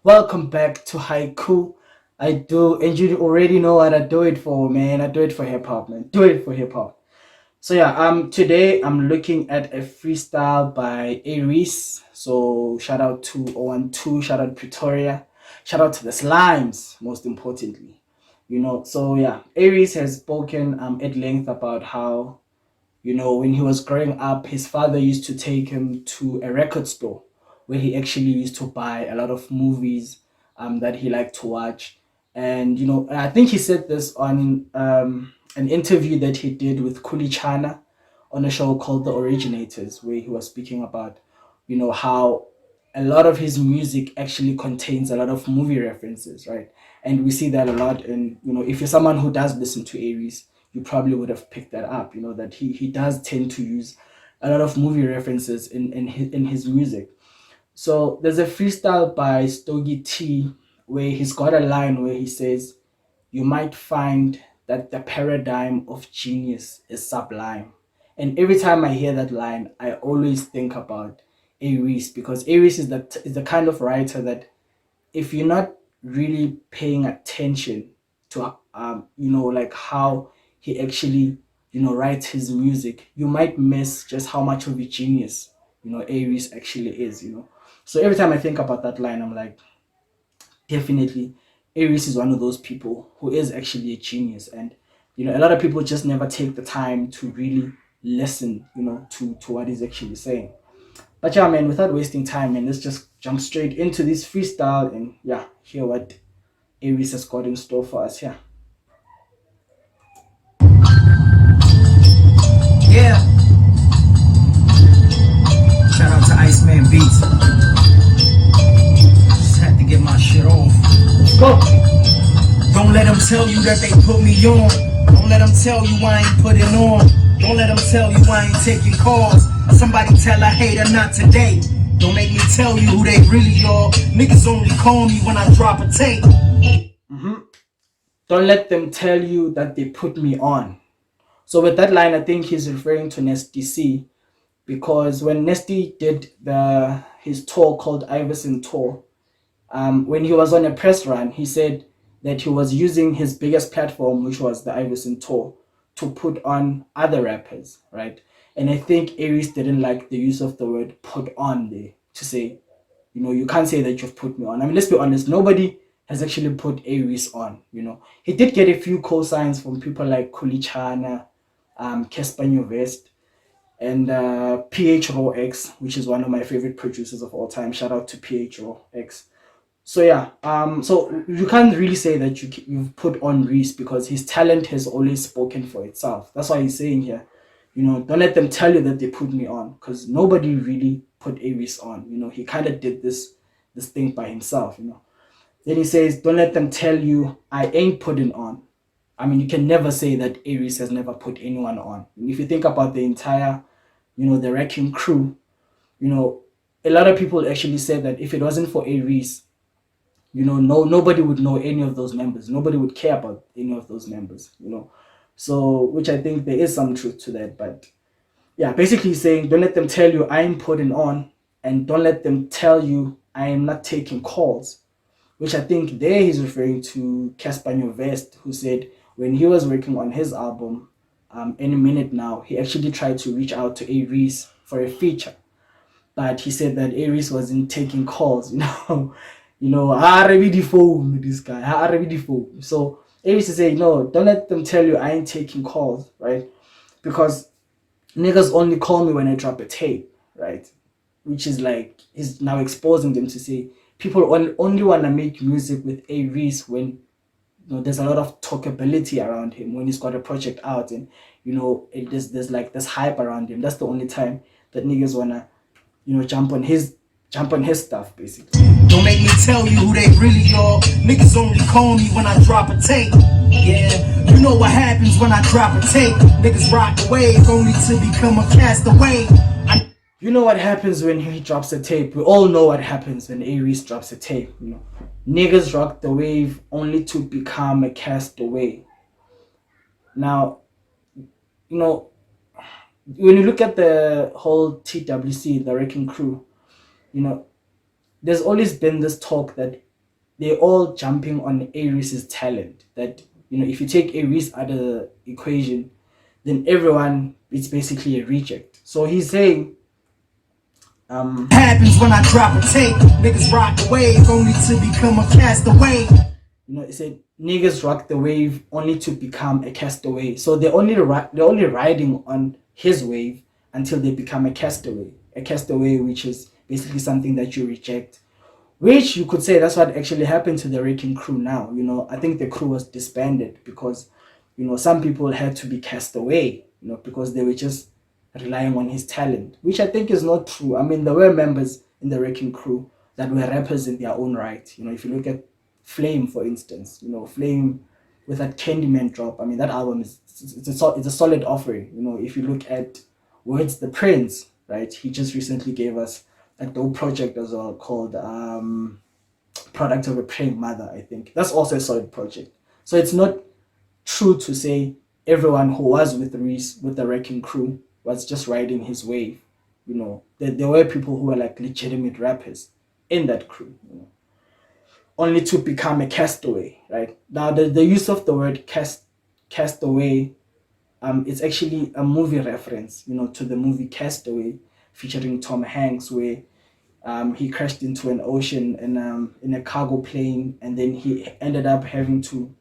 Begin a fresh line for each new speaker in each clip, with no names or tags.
Welcome back to Haiku. I do, and you already know what I do it for, man. I do it for hip hop, man. Do it for hip hop. So yeah, today I'm looking at a freestyle by Aries. So shout out to 012, shout out Pretoria, shout out to the Slimes, most importantly. So yeah, Aries has spoken at length about how when he was growing up, his father used to take him to a record store where he actually used to buy a lot of movies that he liked to watch. And, I think he said this on an interview that he did with Kuli Chana on a show called The Originators, where he was speaking about, how a lot of his music actually contains a lot of movie references, right? And we see that a lot. And, if you're someone who does listen to Aries, you probably would have picked that up, that he does tend to use a lot of movie references in his music. So there's a freestyle by Stogie T where he's got a line where he says, "You might find that the paradigm of genius is sublime." And every time I hear that line, I always think about Aries, because Aries is the kind of writer that, if you're not really paying attention to like how he actually writes his music, you might miss just how much of a genius Aries actually is. So every time I think about that line, I'm like, definitely Aries is one of those people who is actually a genius. And a lot of people just never take the time to really listen to what he's actually saying. But yeah, man, without wasting time, man, let's just jump straight into this freestyle and yeah, hear what Aries has got in store for us here.
Yeah, shout out to Iceman Beats. Just had to get my shit off.
Let's go.
Don't let them tell you that they put me on. Don't let them tell you I ain't putting on. Don't let them tell you I ain't taking calls. Somebody tell a hater not today. Don't make me tell you who they really are. Niggas only call me when I drop a tape.
hmm Don't let them tell you that they put me on. So with that line, I think he's referring to Nesty C, because when Nesty did his tour called Iverson Tour, when he was on a press run, he said that he was using his biggest platform, which was the Iverson Tour, to put on other rappers, right? And I think Aries didn't like the use of the word "put on" there, to say, you can't say that you've put me on. I mean, let's be honest, nobody has actually put Aries on. He did get a few co-signs from people like Kulichana, Casper Vest, and PH Raw X, which is one of my favorite producers of all time. Shout out to PH Raw X. So yeah, so you can't really say that you've put on Reese, because his talent has always spoken for itself. That's why he's saying here, don't let them tell you that they put me on, because nobody really put Aries on. He kind of did this thing by himself. Then he says, "Don't let them tell you I ain't putting on." I mean, you can never say that Aries has never put anyone on. And if you think about the entire, the Wrecking Crew, you know, a lot of people actually said that if it wasn't for Aries, nobody would know any of those members. Nobody would care about any of those members. So, which I think there is some truth to that. But yeah, basically saying, don't let them tell you I am putting on, and don't let them tell you I am not taking calls. Which I think there he's referring to Casper Vest, who said when he was working on his album, Any Minute Now, he actually tried to reach out to Aries for a feature, but he said that Aries wasn't taking calls. I already the phone, this guy, I already the phone. So Aries is saying, no, don't let them tell you I ain't taking calls, right? Because niggas only call me when I drop a tape, right? Which is like, he's now exposing them to say people only want to make music with Aries when there's a lot of talkability around him, when he's got a project out, and there's like this hype around him. That's the only time that niggas wanna jump on his stuff, basically.
Don't make me tell you who they really are. Niggas only call me when I drop a tape. Yeah, you know what happens when I drop a tape. Niggas rock the wave only to become a castaway.
You know what happens when he drops a tape. We all know what happens when Aries drops a tape. Niggas rock the wave only to become a castaway. Now, you know, when you look at the whole TWC, the Wrecking Crew, you know, there's always been this talk that they're all jumping on Aries' talent. That, if you take Aries out of the equation, then everyone is basically a reject. So he's saying,
Happens when I drop a tape. Niggas rock the wave only to become a castaway.
he said niggas rock the wave only to become a castaway. So they're only riding on his wave until they become a castaway. A castaway, which is basically something that you reject. Which you could say that's what actually happened to the Wrecking Crew now. I think the crew was disbanded because, some people had to be cast away, because they were just relying on his talent, which I think is not true. I mean, there were members in the Wrecking Crew that were rappers in their own right. If you look at Flame, for instance, Flame with that Candyman drop, I mean, that album it's a solid offering. If you look at Words the Prince, right? He just recently gave us a dope project as well called Product of a Praying Mother, I think. That's also a solid project. So it's not true to say everyone who was with Reese, with the Wrecking Crew, was just riding his wave. There were people who were like legitimate rappers in that crew, only to become a castaway, right? Now, the use of the word castaway, it's actually a movie reference, to the movie Castaway featuring Tom Hanks, where he crashed into an ocean in a cargo plane, and then he ended up having to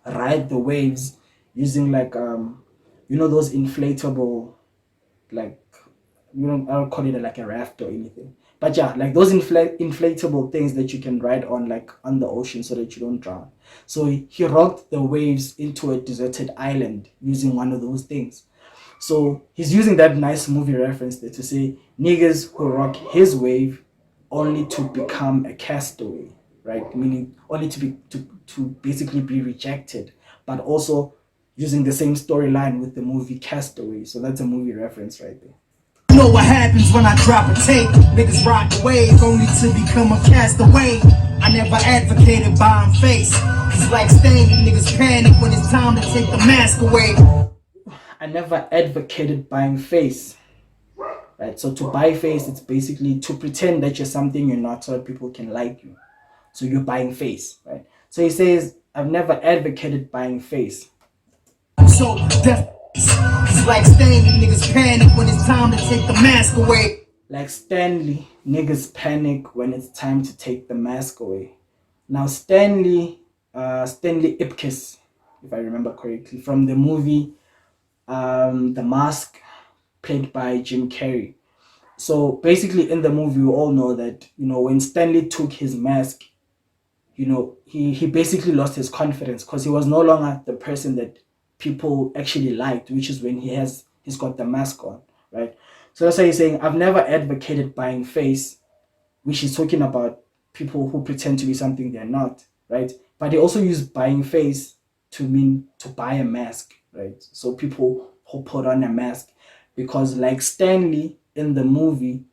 ride the waves using like those inflatable, like, I don't call it like a raft or anything, but yeah, like those inflatable things that you can ride on, like on the ocean, so that you don't drown. So he rocked the waves into a deserted island using one of those things. So he's using that nice movie reference there to say niggas who rock his wave only to become a castaway, right? Meaning only to basically be rejected, but also using the same storyline with the movie Castaway. So that's a movie reference right there.
You know what happens when I drop a tape? Niggas rock the wave only to become a castaway. I never advocated buying face. It's like staying, niggas panic when it's time to take the mask away.
I never advocated buying face. Right? So to buy face, it's basically to pretend that you're something you're not so that people can like you. So you're buying face, right? So he says, I've never advocated buying face.
So death is like Stanley, niggas panic when it's time to take the mask away.
Like Stanley, niggas panic when it's time to take the mask away. Now Stanley Ipkiss, if I remember correctly, from the movie The Mask, played by Jim Carrey. So basically in the movie we all know that, when Stanley took his mask, he basically lost his confidence because he was no longer the person that people actually liked, which is when he's got the mask on, right? So that's why he's saying, I've never advocated buying face, which is talking about people who pretend to be something they're not, right? But they also use buying face to mean to buy a mask, right? So people who put on a mask, because like Stanley in the movie,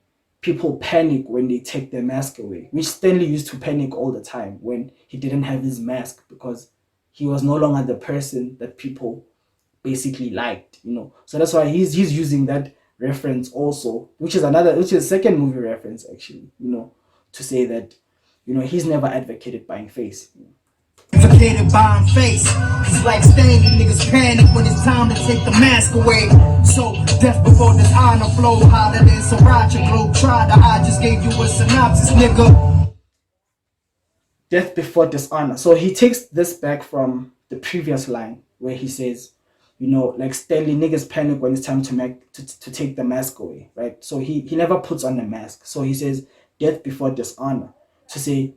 people panic when they take their mask away, which Stanley used to panic all the time when he didn't have his mask because he was no longer the person that people basically liked. So that's why he's using that reference also, which is a second movie reference actually, to say that, he's never advocated buying face.
Advocated buying face. It's like Stanley, niggas panic when it's time to take the mask away. So death before dishonor flow hotter than Sriracha Globe. Try to I just gave you a synopsis, nigga.
Death before dishonor. So he takes this back from the previous line where he says, like Stanley, niggas panic when it's time to take the mask away, right? So he never puts on the mask. So he says death before dishonor, to say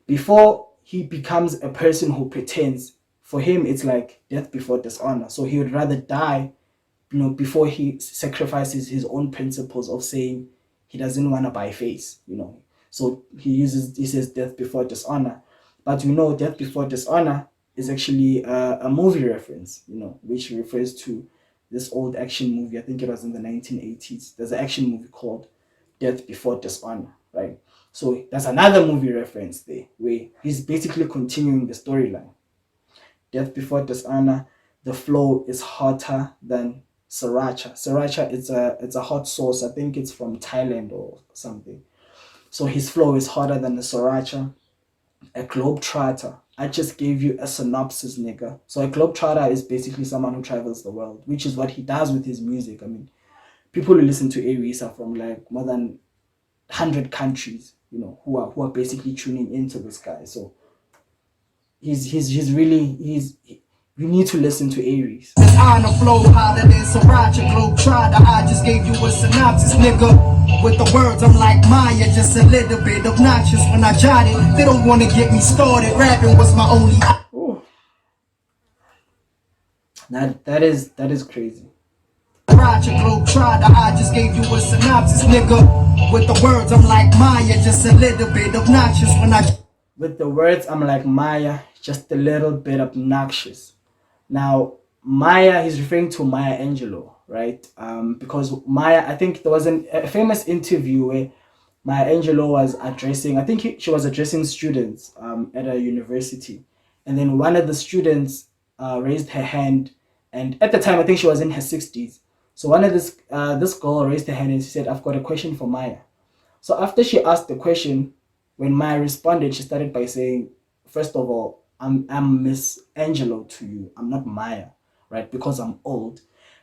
before he becomes a person who pretends. For him it's like death before dishonor. So he would rather die, before he sacrifices his own principles of saying he doesn't want to buy face. So he says death before dishonor. But death before dishonor is actually a movie reference, which refers to this old action movie. I think it was in the 1980s. There's an action movie called Death Before Dishonor, right? So that's another movie reference there where he's basically continuing the storyline. Death Before Dishonor, the flow is hotter than sriracha. Sriracha, it's a hot sauce. I think it's from Thailand or something. So his flow is hotter than the sriracha. a globetrotter. I just gave you a synopsis, nigga. So a globetrotter is basically someone who travels the world, which is what he does with his music. I mean, people who listen to Aries are from like more than 100 countries, who are basically tuning into this guy. So he's really you need to listen to Aries.
On the flow, hotter than Sriracha Globetrotter. I just gave you a synopsis, nigga. With the words, I'm like Maya, just a little bit obnoxious when I jot it. They don't wanna get me started. Rapping was my only.
Ooh, that is crazy.
Sriracha Globetrotter. I just gave you a synopsis, nigga. With the words, I'm like Maya, just a little bit obnoxious when I.
With the words, I'm like Maya, just a little bit obnoxious. Now, Maya, he's referring to Maya Angelou, right? Because Maya, I think there was a famous interview where Maya Angelou was addressing, I think she was addressing students at a university. And then one of the students raised her hand. And at the time, I think she was in her 60s. So this girl raised her hand and she said, I've got a question for Maya. So after she asked the question, when Maya responded, she started by saying, first of all, I'm Miss Angelo to you. I'm not Maya, right? Because I'm old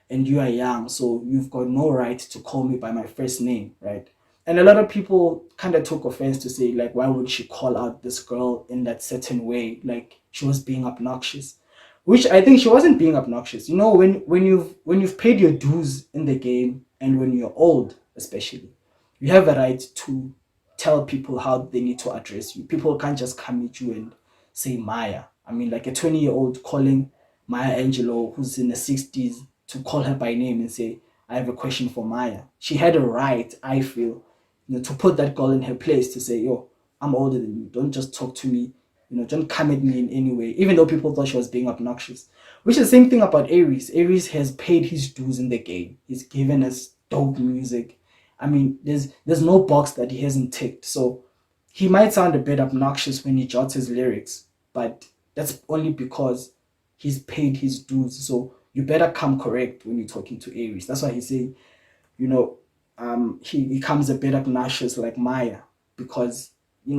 and you are young, so you've got no right to call me by my first name, right? And a lot of people kind of took offense to say, like, why would she call out this girl in that certain way? Like she was being obnoxious. Which I think she wasn't being obnoxious. When you've paid your dues in the game and when you're old, especially, you have a right to tell people how they need to address you. People can't just come at you and say Maya. I mean, like a 20-year-old calling Maya Angelou, who's in the 60s, to call her by name and say, I have a question for Maya. She had a right, I feel, to put that girl in her place to say, yo, I'm older than you. Don't just talk to me. Don't come at me in any way, even though people thought she was being obnoxious. Which is the same thing about Aries. Aries has paid his dues in the game. He's given us dope music. I mean, there's no box that he hasn't ticked. So he might sound a bit obnoxious when he jots his lyrics, but that's only because he's paid his dues. So you better come correct when you're talking to Aries. That's why he's saying, you know, he comes a bit obnoxious like Maya because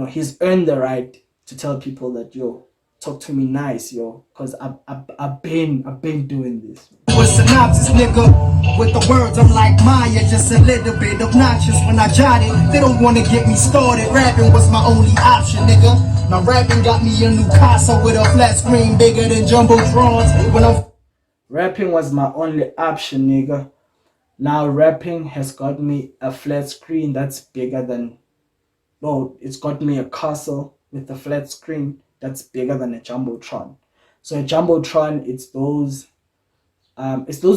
he's earned the right to tell people that yo, talk to me nice, yo, because I've been doing this.
With synopsis, nigga. With the words, I'm like Maya, just a little bit obnoxious when I jot it. They don't wanna get me started. Rapping was my only option, nigga. Now rapping got me a new casa with a flat screen bigger than jumbotrons. When I'm
Rapping was my only option, nigga. Now rapping has got me a flat screen that's bigger than no, it's got me a castle with a flat screen that's bigger than a jumbotron. So a jumbotron, it's those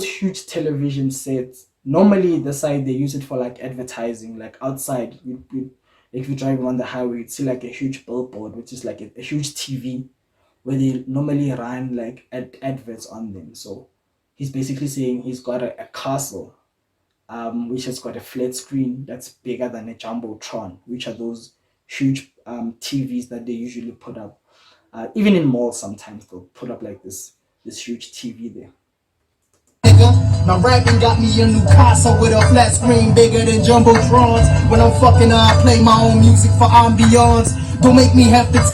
huge television sets. Normally, the side they use it for like advertising, like outside. If you're driving on the highway, you'd see like a huge billboard, which is like a huge TV, where they normally run like adverts on them. So he's basically saying he's got a castle, which has got a flat screen that's bigger than a jumbotron, which are those huge TVs that they usually put up. Even in malls, sometimes they'll put up like this huge TV there.
nigga. Now rapping got me a new casa with a flat screen bigger than jumbotrons. When I'm fucking, I play my own music for ambiance. Don't make me have to.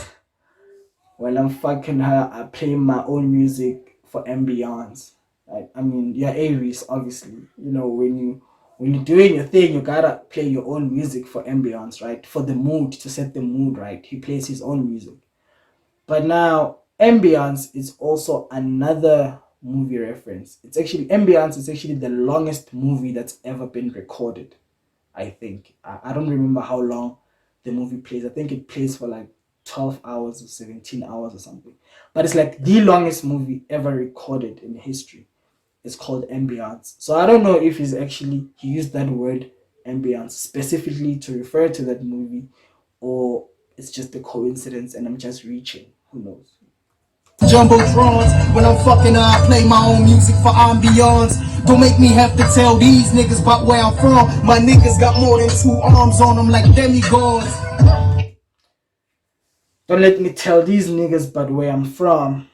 When I'm fucking her, I play my own music for ambience. Right? I mean, you're Aries, obviously. When you're doing your thing, you gotta play your own music for ambience, right? For the mood, to set the mood right. He plays his own music. But now, ambience is also another movie reference. Ambience is actually the longest movie that's ever been recorded. I think I don't remember how long the movie plays. I think it plays for like 12 hours or 17 hours or something. But it's like the longest movie ever recorded in history. It's called ambience. So I don't know if he used that word ambience specifically to refer to that movie, or it's just a coincidence and I'm just reaching. Who knows?
Jumbotrons. When I'm fucking, I play my own music for ambiance. Don't make me have to tell these niggas about where I'm from. My niggas got more than two arms on them like demigods.
Don't let me tell these niggas but where I'm from,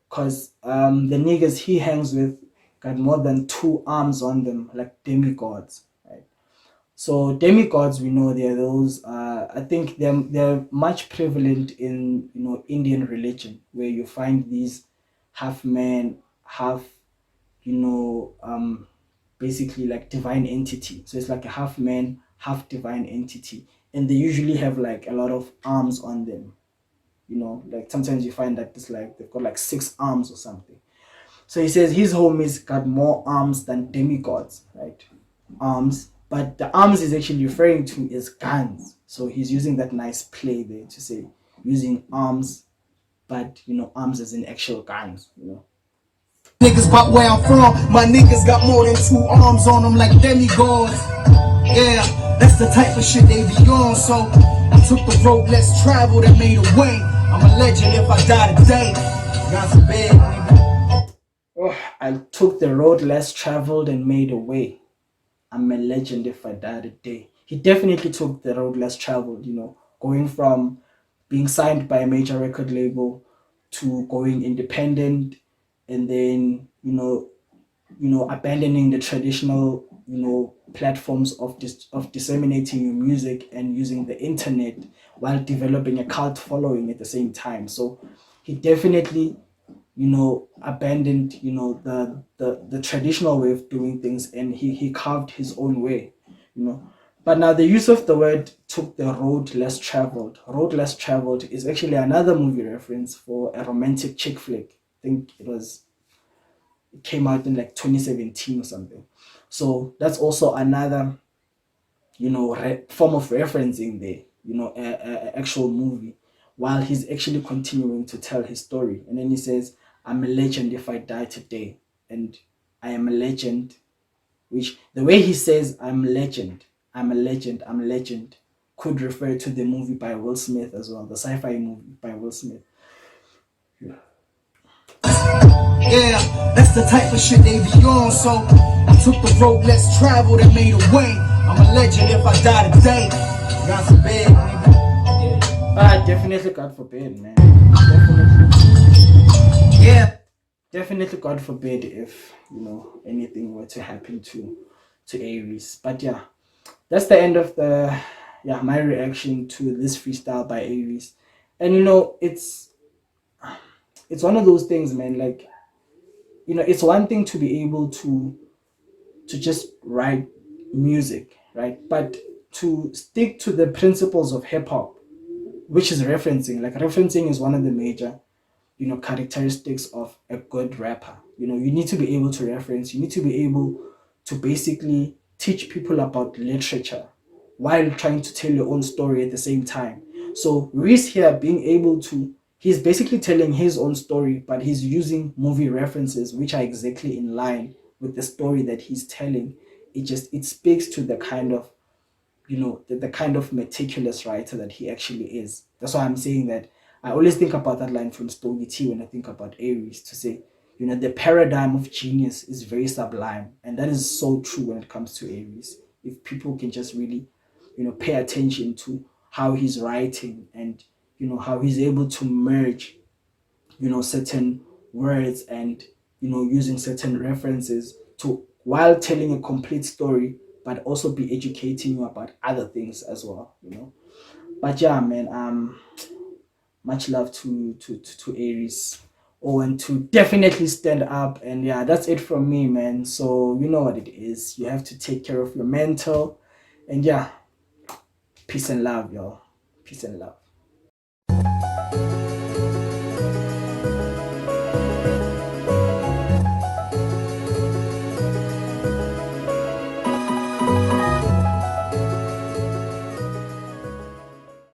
cause the niggas he hangs with got more than two arms on them like demigods, right? So demigods, we know they're those. I think they're much prevalent in Indian religion, where you find these half men, half basically like divine entity. So it's like a half man, half divine entity, and they usually have like a lot of arms on them. Like sometimes you find that it's like they've got like 6 arms or something. So he says his homies got more arms than demigods, right? Arms, but the arms is actually referring to is guns. So he's using that nice play there to say using arms, but arms as in actual guns.
Niggas pop where I'm from, my niggas got more than 2 arms on them like demigods. Yeah, that's the type of shit they be on. So I took the road less traveled and made a way. I'm a legend if I die today. God forbid, nigga.
Oh, I took the road less traveled and made a way. I'm a legend if I die today. He definitely took the road less traveled, going from being signed by a major record label to going independent, and then abandoning the traditional platforms of disseminating your music and using the internet while developing a cult following at the same time. So he definitely abandoned the traditional way of doing things, and he carved his own way. But now the use of the word took the road less traveled is actually another movie reference for a romantic chick flick. I think it came out in like 2017 or something. So that's also another form of referencing there, a actual movie, while he's actually continuing to tell his story. And then he says, I'm a legend if I die today. And I am a legend, which the way he says, I'm a legend, I'm a legend, I'm a legend, could refer to the movie by Will Smith as well, the sci-fi movie by Will Smith.
Yeah, that's the type of shit they be on. So I took the road less traveled and made a way. I'm a legend if I die today. God forbid, nigga.
Definitely God forbid, man. Definitely.
Yeah.
Definitely God forbid if anything were to happen to Aries. But yeah, that's the end of my reaction to this freestyle by Aries. And it's one of those things, man. Like, it's one thing to be able to just write music, right? But to stick to the principles of hip hop, which is referencing. Like, referencing is one of the major characteristics of a good rapper. You need to be able to reference. You need to be able to basically teach people about literature while trying to tell your own story at the same time. So Reese here being able to, he's basically telling his own story, but he's using movie references which are exactly in line with the story that he's telling. It speaks to the kind of the kind of meticulous writer that he actually is. That's why I'm saying that I always think about that line from Stogie T when I think about Aries, to say, the paradigm of genius is very sublime. And that is so true when it comes to Aries. If people can just really, pay attention to how he's writing, and, how he's able to merge, certain words, and, using certain references to, while telling a complete story, but also be educating you about other things as well. But yeah, man, much love to Aries. Oh, and to definitely stand up. And yeah, that's it from me, man. So you know what it is. You have to take care of your mental. And yeah, peace and love, y'all. Peace and love.